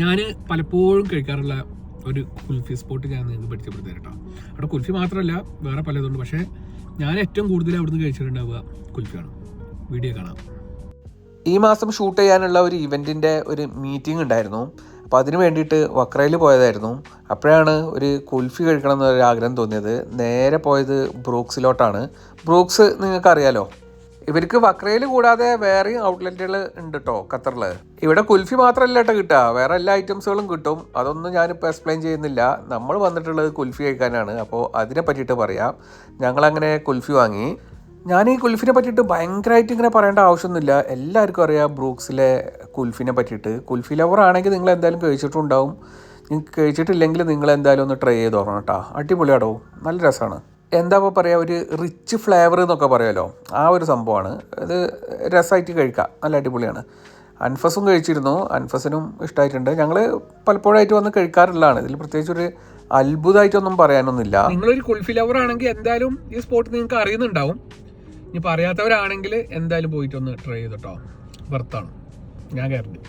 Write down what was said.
ഞാൻ പലപ്പോഴും കഴിക്കാറുള്ള ഒരു കുൽഫി സ്പോട്ട് ഞാൻ നിങ്ങൾക്ക് പരിചയപ്പെടുത്തി കേട്ടോ. അവിടെ കുൽഫി മാത്രമല്ല വേറെ പലതുണ്ട്, പക്ഷേ ഞാൻ ഏറ്റവും കൂടുതൽ അവിടുന്ന് കഴിച്ചിട്ടുണ്ടാവുക കുൽഫിയാണ്. വീഡിയോ കാണാം. ഈ മാസം ഷൂട്ട് ചെയ്യാനുള്ള ഒരു ഇവൻറ്റിൻ്റെ ഒരു മീറ്റിംഗ് ഉണ്ടായിരുന്നു. അപ്പോൾ അതിന് വേണ്ടിയിട്ട് വക്രയിൽ പോയതായിരുന്നു. അപ്പോഴാണ് ഒരു കുൽഫി കഴിക്കണം എന്നൊരു ആഗ്രഹം തോന്നിയത്. നേരെ പോയത് ബ്രൂക്സിലോട്ടാണ്. ബ്രൂക്സ് നിങ്ങൾക്കറിയാലോ, ഇവർക്ക് വക്രയിൽ കൂടാതെ വേറെയും ഔട്ട്ലെറ്റുകൾ ഉണ്ട് കേട്ടോ ഖത്തറിൽ. ഇവിടെ കുൽഫി മാത്രമല്ല കേട്ടോ കിട്ടുക, വേറെ എല്ലാ ഐറ്റംസുകളും കിട്ടും. അതൊന്നും ഞാനിപ്പോൾ എക്സ്പ്ലെയിൻ ചെയ്യുന്നില്ല. നമ്മൾ വന്നിട്ടുള്ളത് കുൽഫി കഴിക്കാനാണ്. അപ്പോൾ അതിനെ പറ്റിയിട്ട് പറയാം. ഞങ്ങളങ്ങനെ കുൽഫി വാങ്ങി. ഞാൻ ഈ കുൽഫിനെ പറ്റിയിട്ട് ഭയങ്കരമായിട്ട് ഇങ്ങനെ പറയേണ്ട ആവശ്യമൊന്നുമില്ല. എല്ലാവർക്കും അറിയാം ബ്രൂക്സിലെ കുൽഫിനെ പറ്റിയിട്ട്. കുൽഫി ലവർ ആണെങ്കിൽ നിങ്ങൾ എന്തായാലും കഴിച്ചിട്ടുണ്ടാവും. നിങ്ങൾക്ക് കഴിച്ചിട്ടില്ലെങ്കിൽ നിങ്ങൾ എന്തായാലും ഒന്ന് ട്രൈ ചെയ്ത് നോക്കണം കേട്ടോ. അടിപൊളിയാടോ, നല്ല രസമാണ്. എന്താ പറയുക, ഒരു റിച്ച് ഫ്ലേവർ എന്നൊക്കെ പറയുമല്ലോ, ആ ഒരു സംഭവമാണ്. അത് രസമായിട്ട് കഴിക്കാം, നല്ല അടിപൊളിയാണ്. അൻഫസും കഴിച്ചിരുന്നു, അൻഫസിനും ഇഷ്ടമായിട്ടുണ്ട്. ഞങ്ങൾ പലപ്പോഴായിട്ട് വന്ന് കഴിക്കാറുള്ളതാണ്. ഇതിൽ പ്രത്യേകിച്ചൊരു അത്ഭുതമായിട്ടൊന്നും പറയാനൊന്നുമില്ല. നിങ്ങളൊരു കുൽഫി ലവർ ആണെങ്കിൽ എന്തായാലും ഈ സ്പോട്ട് നിങ്ങൾക്ക് അറിയുന്നുണ്ടാവും. ഇനിയിപ്പോൾ അറിയാത്തവരാണെങ്കിൽ എന്തായാലും പോയിട്ടൊന്ന് ട്രൈ ചെയ്തോട്ടോ, വർത്താണ്, ഞാൻ കരുതി.